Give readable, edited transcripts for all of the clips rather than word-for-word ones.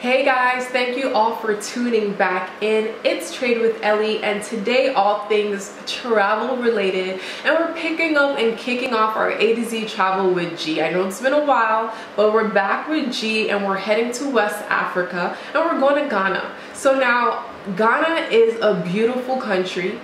Hey guys, thank you all for tuning back in. It's Trade with Ellie, and today all things travel related, and we're picking up and kicking off our A to Z travel with G. I know it's been a while, but we're back with G and we're heading to West Africa and we're going to Ghana. So now Ghana is a beautiful country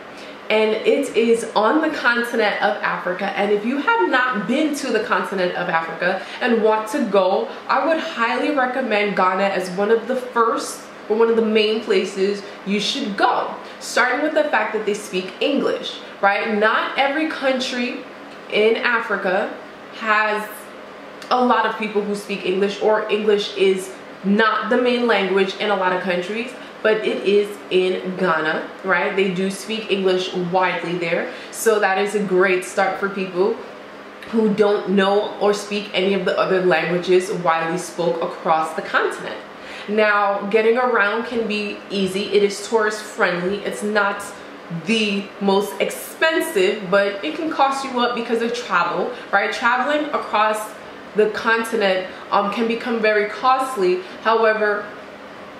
and it is on the continent of Africa, and if you have not been to the continent of Africa and want to go, I would highly recommend Ghana as one of the first or one of the main places you should go, starting with the fact that they speak English, right? Not every country in Africa has a lot of people who speak English, or English is not the main language in a lot of countries, but it is in Ghana, right? They do speak English widely there, so that is a great start for people who don't know or speak any of the other languages widely spoke across the continent. Now, getting around can be easy. It is tourist friendly. It's not the most expensive, but it can cost you up because of travel, right? Traveling across the continent can become very costly. However,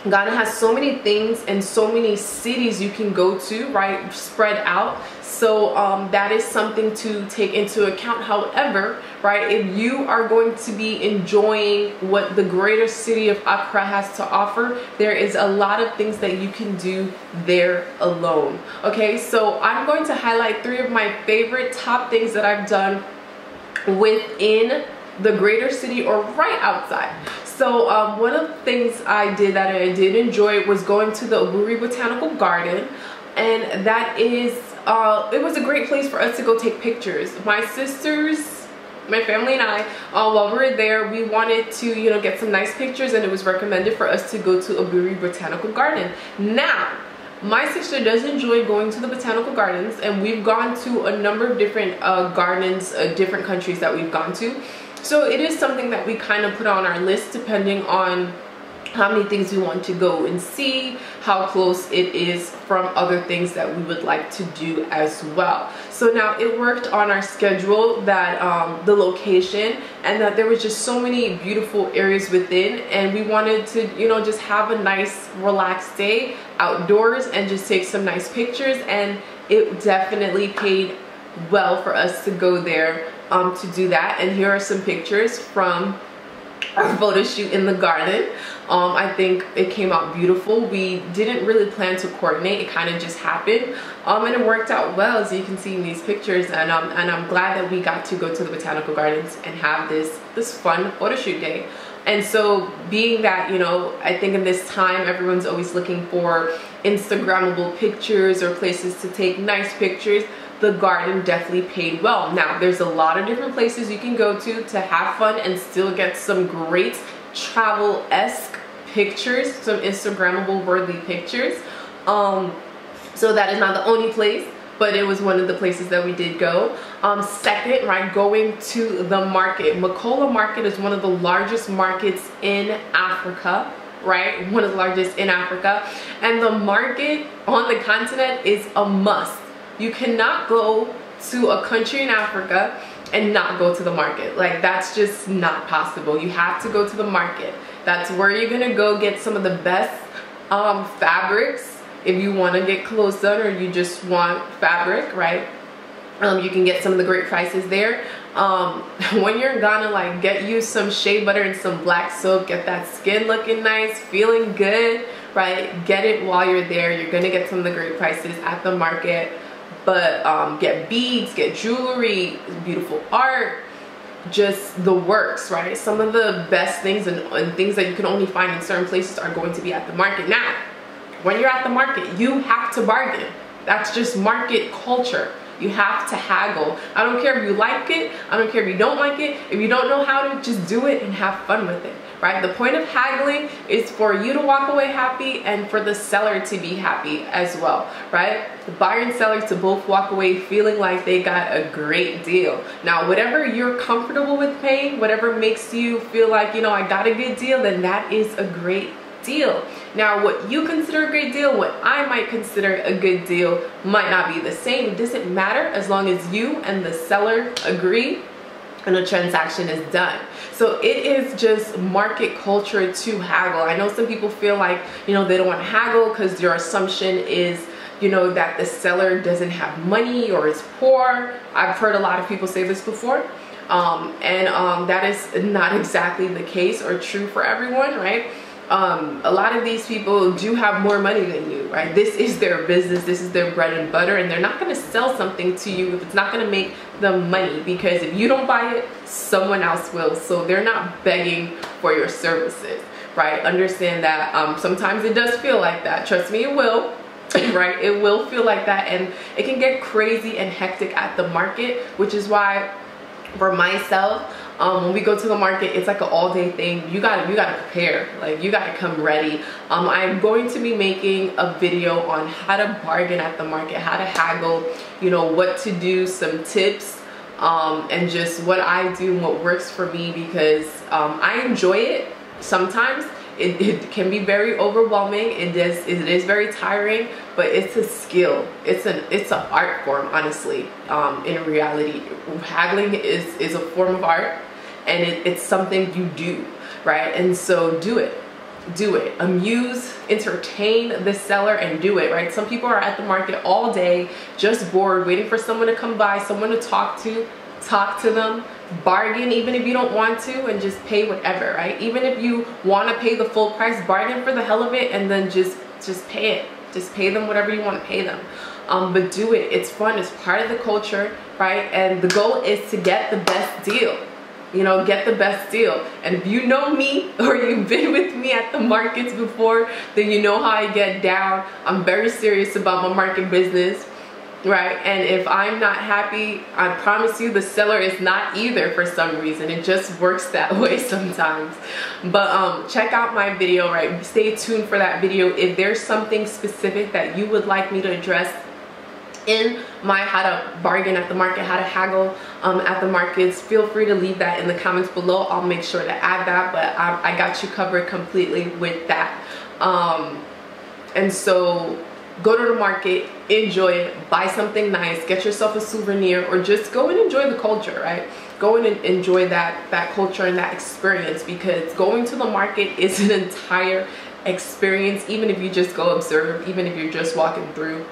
Ghana has so many things and so many cities you can go to, right, spread out. So that is something to take into account. However, right, if you are going to be enjoying what the greater city of Accra has to offer, there is a lot of things that you can do there alone. Okay, so I'm going to highlight 3 of my favorite top things that I've done within the greater city or right outside. So one of the things I did that I did enjoy was going to the Oburi Botanical Garden, and that is it was a great place for us to go take pictures. My sisters, my family and I, while we were there, we wanted to, you know, get some nice pictures, and it was recommended for us to go to Oburi Botanical Garden. Now, my sister does enjoy going to the botanical gardens, and we've gone to a number of different gardens, different countries that we've gone to. So it is something that we kind of put on our list depending on how many things we want to go and see, how close it is from other things that we would like to do as well. So now it worked on our schedule that the location, and that there was just so many beautiful areas within, and we wanted to, you know, just have a nice relaxed day outdoors and just take some nice pictures, and it definitely paid well for us to go there to do that. And here are some pictures from our photo shoot in the garden. I think it came out beautiful. We didn't really plan to coordinate, it kind of just happened, and it worked out well, as you can see in these pictures. And I'm glad that we got to go to the botanical gardens and have this fun photo shoot day. And so, being that, you know, I think in this time everyone's always looking for Instagrammable pictures or places to take nice pictures, the garden definitely paid well. Now, there's a lot of different places you can go to have fun and still get some great travel-esque pictures, some Instagrammable worthy pictures. So that is not the only place, but it was one of the places that we did go. Second, right, going to the market. Makola Market is one of the largest markets in Africa, right? One of the largest in Africa. And the market on the continent is a must. You cannot go to a country in Africa and not go to the market. Like, that's just not possible. You have to go to the market. That's where you're gonna go get some of the best fabrics if you want to get clothes done, or you just want fabric, right? You can get some of the great prices there. When you're in Ghana, like, get you some shea butter and some black soap, get that skin looking nice, feeling good, right? Get it while you're there. You're gonna get some of the great prices at the market. But get beads, get jewelry, beautiful art, just the works, right? Some of the best things and things that you can only find in certain places are going to be at the market. Now, when you're at the market, you have to bargain. That's just market culture. You have to haggle. I don't care if you like it, I don't care if you don't like it. If you don't know how to, just do it and have fun with it, right? The point of haggling is for you to walk away happy and for the seller to be happy as well, right? The buyer and seller to both walk away feeling like they got a great deal. Now, whatever you're comfortable with paying, whatever makes you feel like, you know, I got a good deal, then that is a great deal. Now, what you consider a great deal, what I might consider a good deal, might not be the same. It doesn't matter as long as you and the seller agree and a transaction is done. So it is just market culture to haggle. I know some people feel like, you know, they don't want to haggle because your assumption is, you know, that the seller doesn't have money or is poor. I've heard a lot of people say this before. That is not exactly the case or true for everyone, right? A lot of these people do have more money than you, right? This is their business, this is their bread and butter, and they're not going to sell something to you if it's not going to make them money, because if you don't buy it, someone else will. So they're not begging for your services, right? Understand that sometimes it does feel like that. Trust me, it will. Right? It will feel like that, and it can get crazy and hectic at the market, which is why for myself, when we go to the market, it's like an all-day thing. You gotta prepare, like you gotta come ready. I'm going to be making a video on how to bargain at the market, how to haggle, you know, what to do, some tips, and just what I do and what works for me, because I enjoy it. Sometimes it can be very overwhelming. It is very tiring, but it's a skill. It's an art form, honestly. In reality, haggling is a form of art, and it's something you do, right? And so do it. Amuse, entertain the seller, and do it, right? Some people are at the market all day, just bored, waiting for someone to come by, someone to talk to them, bargain even if you don't want to, and just pay whatever, right? Even if you want to pay the full price, bargain for the hell of it, and then just pay it. Just pay them whatever you want to pay them. But do it. It's fun. It's part of the culture, right? And the goal is to get the best deal. You know, get the best deal. And if you know me or you've been with me at the markets before, then you know how I get down. I'm very serious about my market business, right? And if I'm not happy, I promise you the seller is not either for some reason. It just works that way sometimes. But check out my video, right? Stay tuned for that video. If there's something specific that you would like me to address in my how to bargain at the market, how to haggle at the markets, feel free to leave that in the comments below. I'll make sure to add that, but I got you covered completely with that. And so go to the market, enjoy it, buy something nice, get yourself a souvenir, or just go and enjoy the culture, right? Go and enjoy that culture and that experience, because going to the market is an entire experience, even if you just go observe, even if you're just walking through,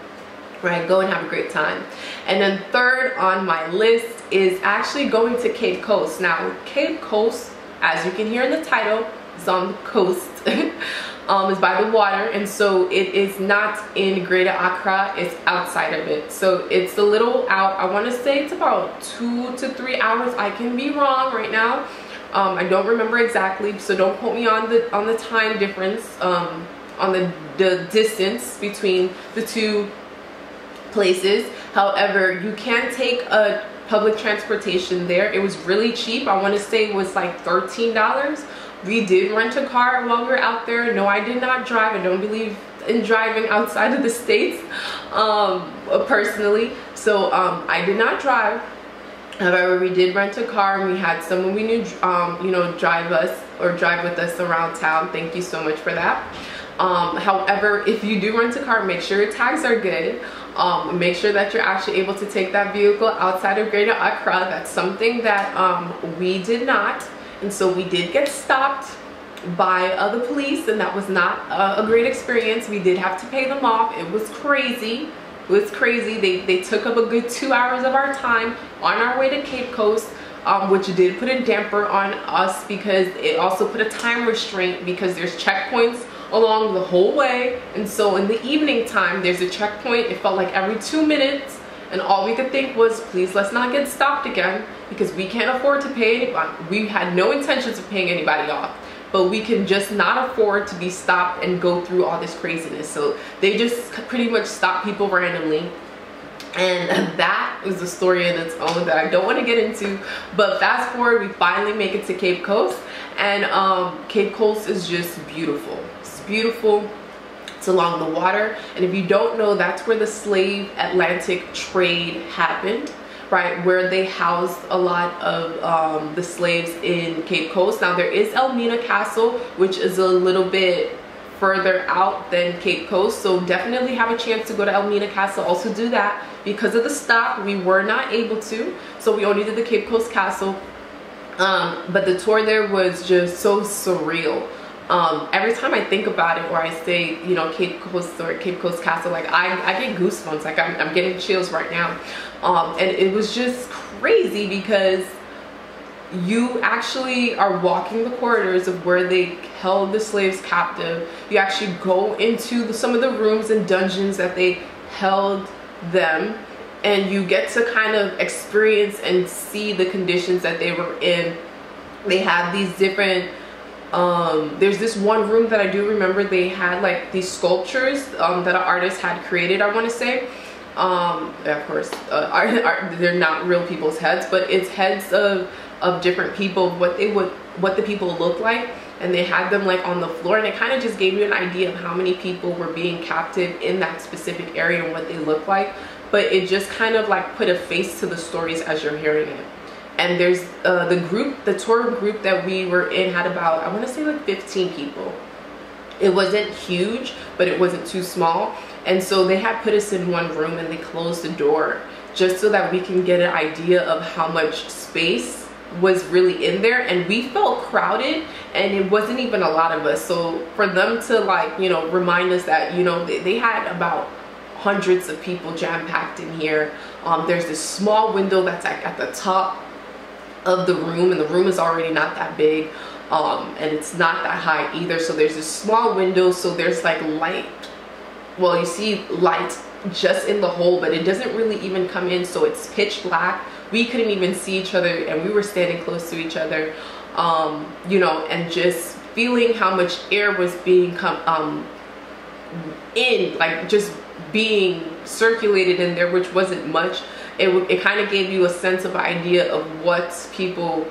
right? Go and have a great time. And then third on my list is actually going to Cape Coast. Now, Cape Coast, as you can hear in the title, is on the coast. Is by the water, and so it is not in Greater Accra, it's outside of it. So it's a little out. I want to say it's about 2 to 3 hours. I can be wrong right now. I don't remember exactly, so don't quote me on the time difference, on the distance between the two places. However, you can take a public transportation there. It was really cheap. I want to say it was like $13. We did rent a car while we were out there. No, I did not drive. I don't believe in driving outside of the States, personally. So I did not drive. However, we did rent a car, and we had someone we knew, you know, drive with us around town. Thank you so much for that. However, if you do rent a car, make sure your tags are good. Make sure that you're actually able to take that vehicle outside of Greater Accra. That's something that we did not. And so we did get stopped by the police, and that was not a great experience. We did have to pay them off. It was crazy. It was crazy. They took up a good 2 hours of our time on our way to Cape Coast, which did put a damper on us, because it also put a time restraint, because there's checkpoints along the whole way. And so in the evening time, there's a checkpoint. It felt like every 2 minutes. And all we could think was, please, let's not get stopped again, because we can't afford to pay anybody. We had no intentions of paying anybody off, but we can just not afford to be stopped and go through all this craziness. So they just pretty much stop people randomly. And that is a story in its own that I don't want to get into. But fast forward, we finally make it to Cape Coast, and Cape Coast is just beautiful. It's beautiful. It's along the water, and if you don't know, that's where the slave Atlantic trade happened, right? Where they housed a lot of the slaves in Cape Coast. Now there is Elmina Castle, which is a little bit further out than Cape Coast, so definitely have a chance to go to Elmina Castle. Also do that. Because of the stop, we were not able to, so we only did the Cape Coast Castle. But the tour there was just so surreal. Every time I think about it, or I say, you know, Cape Coast or Cape Coast Castle, like I get goosebumps. Like I'm getting chills right now. And it was just crazy because you actually are walking the corridors of where they held the slaves captive. You actually go into some of the rooms and dungeons that they held them, and you get to kind of experience and see the conditions that they were in. They have these different there's this one room that I do remember they had like these sculptures that an artist had created, I want to say. Of course, they're not real people's heads, but it's heads of different people, what the people look like, and they had them like on the floor, and it kind of just gave you an idea of how many people were being captive in that specific area and what they look like. But it just kind of like put a face to the stories as you're hearing it. And there's the tour group that we were in had about, I want to say like 15 people. It wasn't huge, but it wasn't too small. And so they had put us in one room and they closed the door just so that we can get an idea of how much space was really in there. And we felt crowded, and it wasn't even a lot of us. So for them to like, you know, remind us that, you know, they had about hundreds of people jam-packed in here. There's this small window that's at the top of the room, and the room is already not that big, and it's not that high either. So there's this small window, so there's like light. Well, you see light just in the hole, but it doesn't really even come in, so it's pitch black. We couldn't even see each other, and we were standing close to each other, you know, and just feeling how much air was being in, like just being circulated in there, which wasn't much. It kind of gave you a sense of idea of what people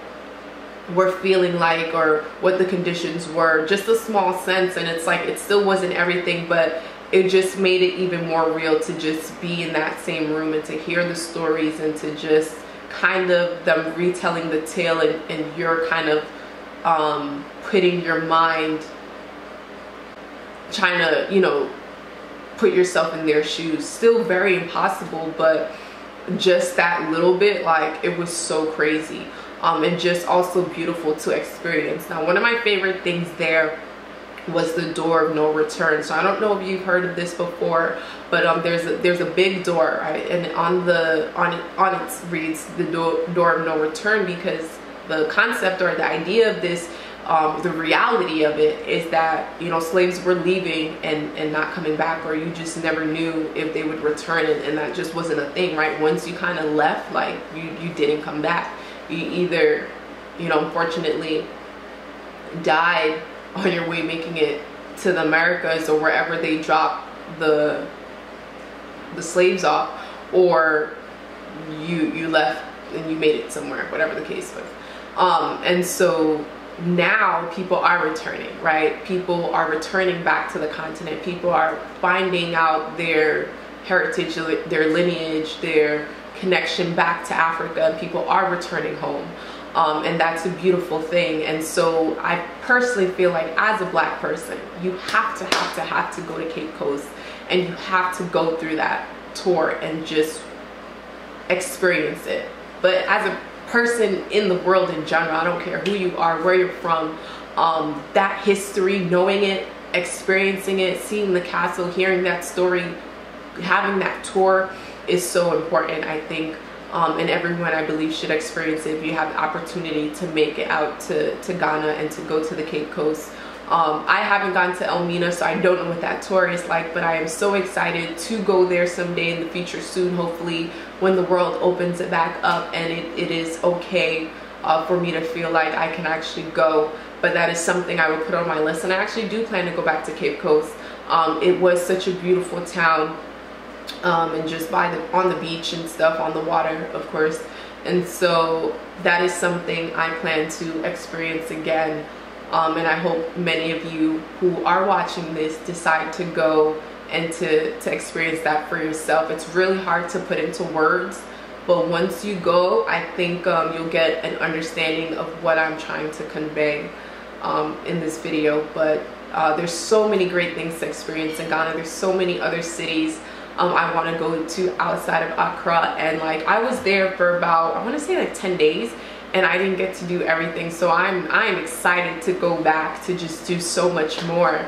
were feeling like, or what the conditions were, just a small sense. And it's like, it still wasn't everything, but it just made it even more real to just be in that same room and to hear the stories, and to just kind of them retelling the tale, and you're kind of putting your mind, trying to, you know, put yourself in their shoes. Still very impossible, but just that little bit, like, it was so crazy, and just also beautiful to experience. Now, one of my favorite things there was the door of no return. So I don't know if you've heard of this before, but there's a big door, right? And on it reads the door of no return, because the concept or the idea of this, the reality of it is that, you know, slaves were leaving and not coming back, or you just never knew if they would return, and that just wasn't a thing, right? Once you kind of left, like, you didn't come back. You either, you know, unfortunately died on your way making it to the Americas, or wherever they dropped the slaves off, or you left and you made it somewhere, whatever the case was. And so now people are returning, right? People are returning back to the continent. People are finding out their heritage, their lineage, their connection back to Africa, and people are returning home. And that's a beautiful thing. And so I personally feel like, as a Black person, you have to go to Cape Coast, and you have to go through that tour and just experience it. But as a person in the world in general, I don't care who you are, where you're from, that history, knowing it, experiencing it, seeing the castle, hearing that story, having that tour is so important, I think. And everyone, I believe, should experience it if you have the opportunity to make it out to Ghana and to go to the Cape Coast. I haven't gone to Elmina, so I don't know what that tour is like, but I am so excited to go there someday in the future soon, hopefully when the world opens it back up and it is okay for me to feel like I can actually go. But that is something I would put on my list, and I actually do plan to go back to Cape Coast. It was such a beautiful town. And just on the beach and stuff, on the water, of course. And so that is something I plan to experience again. And I hope many of you who are watching this decide to go and to experience that for yourself. It's really hard to put into words, but once you go, I think you'll get an understanding of what I'm trying to convey in this video. But there's so many great things to experience in Ghana. There's so many other cities I want to go to outside of Accra, and like, I was there for about, I want to say like 10 days, and I didn't get to do everything. So I'm excited to go back to just do so much more,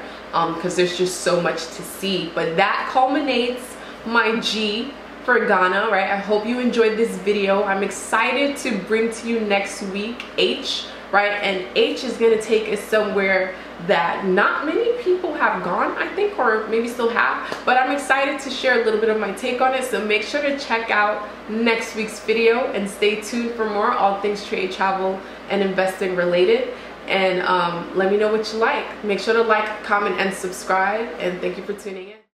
because there's just so much to see. But that culminates my G for Ghana, right? I hope you enjoyed this video. I'm excited to bring to you next week H, right? And H is gonna take us somewhere that not many people have gone, I think, or maybe still have, but I'm excited to share a little bit of my take on it. So make sure to check out next week's video and stay tuned for more all things trade, travel, and investing related. And let me know what you like. Make sure to like, comment, and subscribe, and thank you for tuning in.